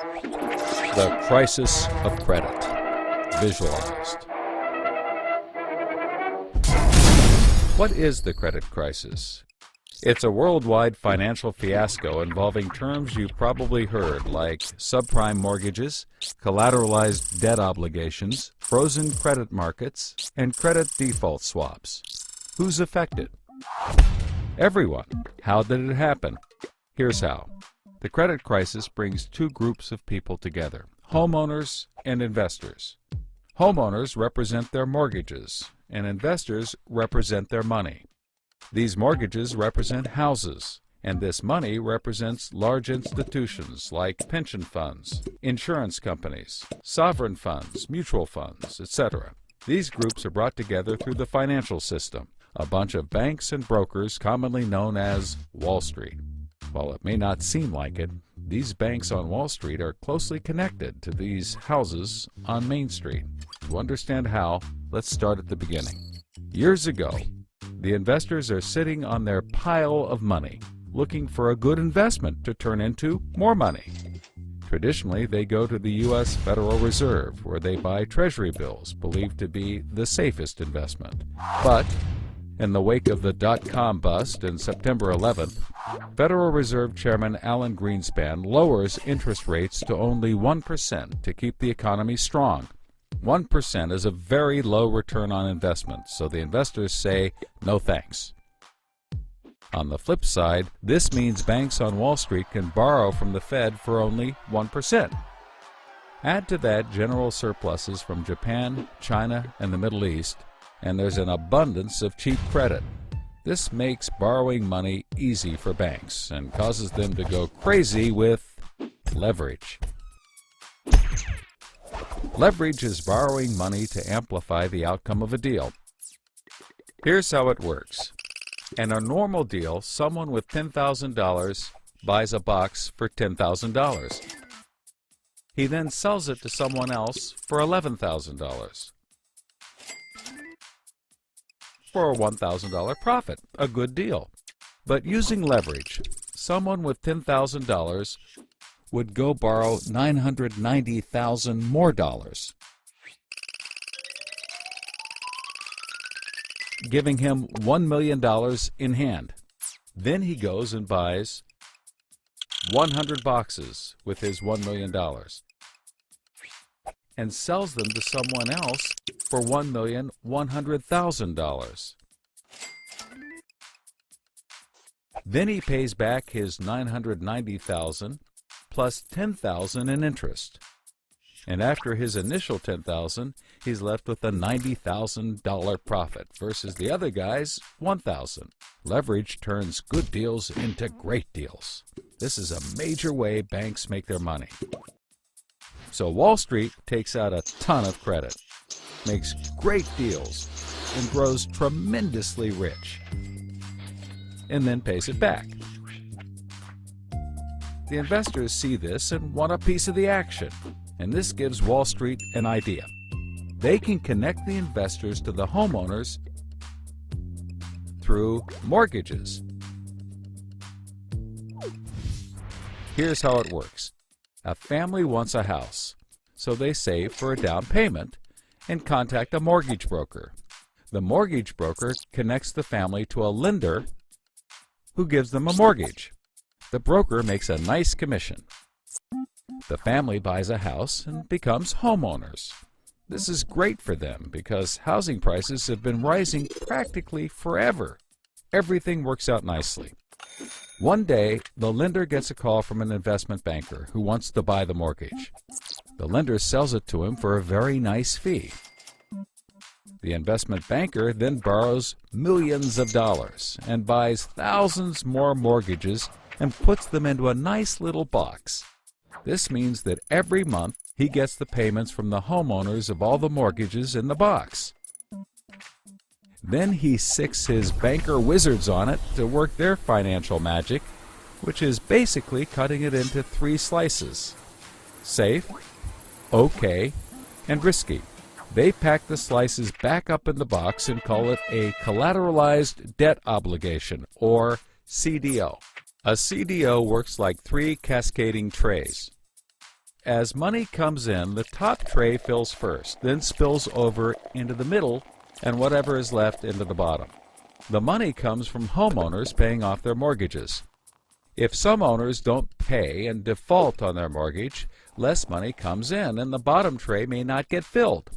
The crisis of credit, visualized. What is the credit crisis? It's a worldwide financial fiasco involving terms you've probably heard, like subprime mortgages, collateralized debt obligations, frozen credit markets, and credit default swaps. Who's affected? Everyone. How did it happen? Here's how. The credit crisis brings two groups of people together, homeowners and investors. Homeowners represent their mortgages, and investors represent their money. These mortgages represent houses, and this money represents large institutions like pension funds, insurance companies, sovereign funds, mutual funds, etc. These groups are brought together through the financial system, a bunch of banks and brokers commonly known as Wall Street. While it may not seem like it, these banks on Wall Street are closely connected to these houses on Main Street. To understand how, let's start at the beginning. Years ago, the investors are sitting on their pile of money, looking for a good investment to turn into more money. Traditionally, they go to the U.S. Federal Reserve, where they buy treasury bills, believed to be the safest investment. But in the wake of the dot-com bust in September 11th, Federal Reserve Chairman Alan Greenspan lowers interest rates to only 1% to keep the economy strong. 1% is a very low return on investment, so the investors say, no thanks. On the flip side, this means banks on Wall Street can borrow from the Fed for only 1%. Add to that general surpluses from Japan, China, and the Middle East, and there's an abundance of cheap credit. This makes borrowing money easy for banks and causes them to go crazy with leverage. Leverage is borrowing money to amplify the outcome of a deal. Here's how it works. In a normal deal, someone with $10,000 buys a box for $10,000. He then sells it to someone else for $11,000. For a $1,000 profit, a good deal. But using leverage, someone with $10,000 would go borrow $990,000 more dollars, giving him $1 million in hand. Then he goes and buys 100 boxes with his $1 million and sells them to someone else for $1,100,000. Then he pays back his $990,000 plus $10,000 in interest. And after his initial $10,000, he's left with a $90,000 profit versus the other guy's $1,000. Leverage turns good deals into great deals. This is a major way banks make their money. So Wall Street takes out a ton of credit, makes great deals, and grows tremendously rich, and then pays it back. The investors see this and want a piece of the action, and this gives Wall Street an idea. They can connect the investors to the homeowners through mortgages. Here's how it works. A family wants a house, so they save for a down payment and contact a mortgage broker. The mortgage broker connects the family to a lender who gives them a mortgage. The broker makes a nice commission. The family buys a house and becomes homeowners. This is great for them because housing prices have been rising practically forever. Everything works out nicely. One day, the lender gets a call from an investment banker who wants to buy the mortgage. The lender sells it to him for a very nice fee. The investment banker then borrows millions of dollars and buys thousands more mortgages and puts them into a nice little box. This means that every month he gets the payments from the homeowners of all the mortgages in the box. Then he sicks his banker wizards on it to work their financial magic, which is basically cutting it into 3 slices: safe, okay, and risky. They pack the slices back up in the box and call it a collateralized debt obligation, or CDO. A CDO works like 3 cascading trays. As money comes in, the top tray fills first, then spills over into the middle, and whatever is left into the bottom. The money comes from homeowners paying off their mortgages. If some owners don't pay and default on their mortgage, less money comes in and the bottom tray may not get filled.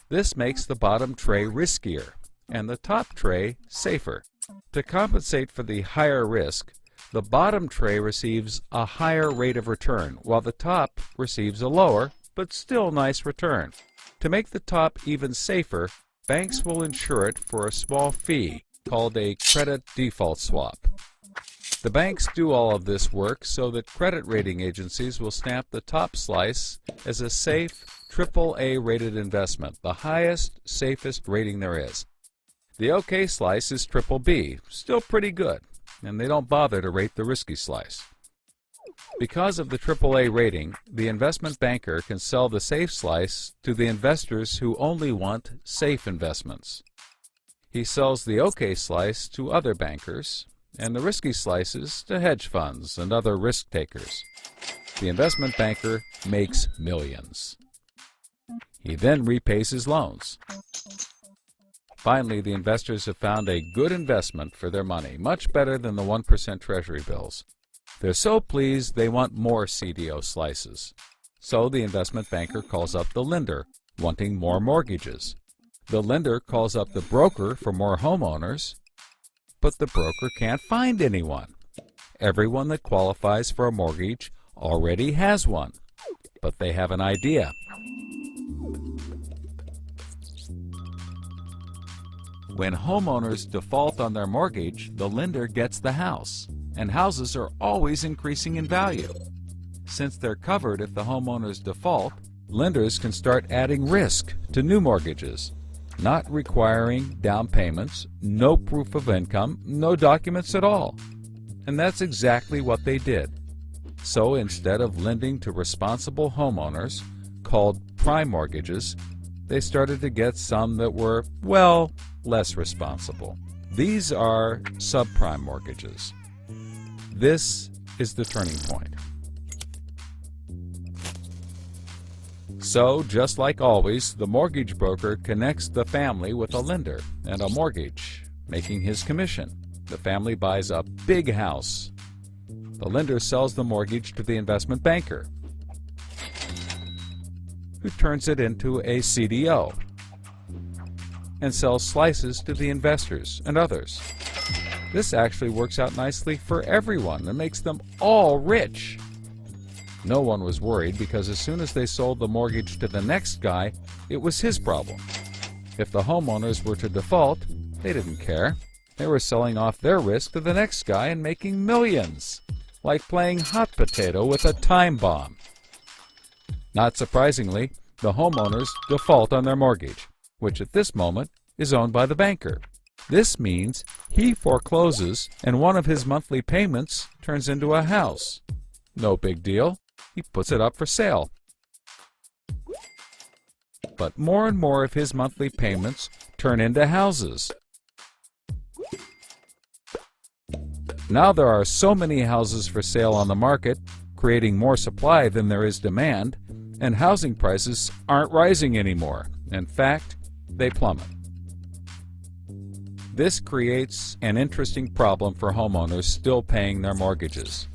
This makes the bottom tray riskier and the top tray safer. To compensate for the higher risk, the bottom tray receives a higher rate of return, while the top receives a lower, but still nice return. To make the top even safer, banks will insure it for a small fee called a credit default swap. The banks do all of this work so that credit rating agencies will stamp the top slice as a safe, AAA rated investment, the highest, safest rating there is. The OK slice is BBB, still pretty good, and they don't bother to rate the risky slice. Because of the AAA rating, the investment banker can sell the safe slice to the investors who only want safe investments. He sells the OK slice to other bankers, and the risky slices to hedge funds and other risk takers. The investment banker makes millions. He then repays his loans. Finally, the investors have found a good investment for their money, much better than the 1% Treasury bills. They're so pleased they want more CDO slices. So the investment banker calls up the lender, wanting more mortgages. The lender calls up the broker for more homeowners, but the broker can't find anyone. Everyone that qualifies for a mortgage already has one, but they have an idea. When homeowners default on their mortgage, the lender gets the house, and houses are always increasing in value. Since they're covered if the homeowners default, lenders can start adding risk to new mortgages, not requiring down payments, no proof of income, no documents at all. And that's exactly what they did. So instead of lending to responsible homeowners, called prime mortgages, they started to get some that were, well, less responsible. These are subprime mortgages. This is the turning point. So, just like always, the mortgage broker connects the family with a lender and a mortgage, making his commission. The family buys a big house. The lender sells the mortgage to the investment banker, who turns it into a CDO and sells slices to the investors and others. This actually works out nicely for everyone and makes them all rich. No one was worried because as soon as they sold the mortgage to the next guy, it was his problem. If the homeowners were to default, they didn't care. They were selling off their risk to the next guy and making millions, like playing hot potato with a time bomb. Not surprisingly, the homeowners default on their mortgage, which at this moment is owned by the banker. This means he forecloses and one of his monthly payments turns into a house. No big deal. He puts it up for sale. But more and more of his monthly payments turn into houses. Now there are so many houses for sale on the market, creating more supply than there is demand, and housing prices aren't rising anymore. In fact, they plummet. This creates an interesting problem for homeowners still paying their mortgages.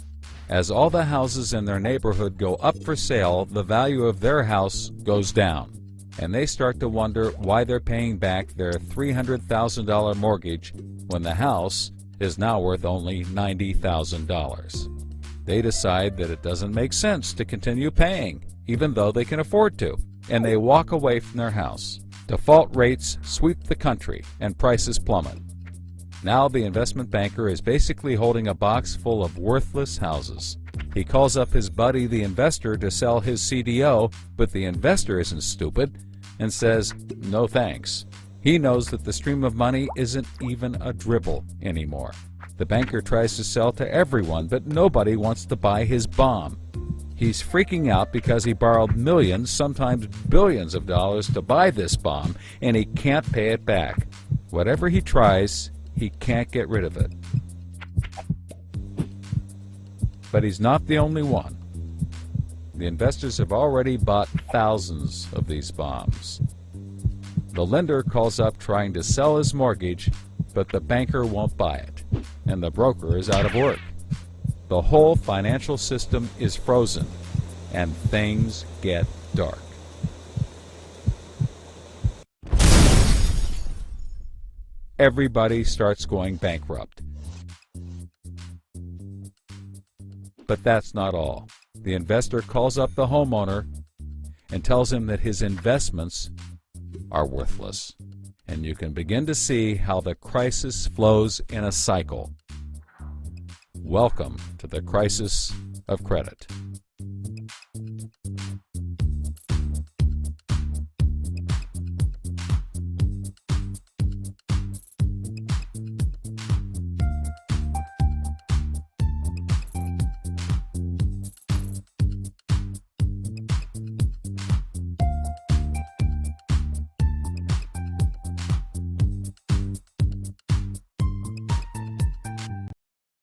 As all the houses in their neighborhood go up for sale, the value of their house goes down, and they start to wonder why they're paying back their $300,000 mortgage when the house is now worth only $90,000. They decide that it doesn't make sense to continue paying, even though they can afford to, and they walk away from their house. Default rates sweep the country, and prices plummet. Now the investment banker is basically holding a box full of worthless houses. He calls up his buddy the investor to sell his CDO, but the investor isn't stupid and says, no thanks. He knows that the stream of money isn't even a dribble anymore. The banker tries to sell to everyone, but nobody wants to buy his bomb. He's freaking out because he borrowed millions, sometimes billions of dollars to buy this bomb, and he can't pay it back. Whatever he tries, he can't get rid of it. But he's not the only one. The investors have already bought thousands of these bombs. The lender calls up trying to sell his mortgage, but the banker won't buy it, and the broker is out of work. The whole financial system is frozen, and things get dark. Everybody starts going bankrupt. But that's not all. The investor calls up the homeowner and tells him that his investments are worthless. And you can begin to see how the crisis flows in a cycle. Welcome to the crisis of credit.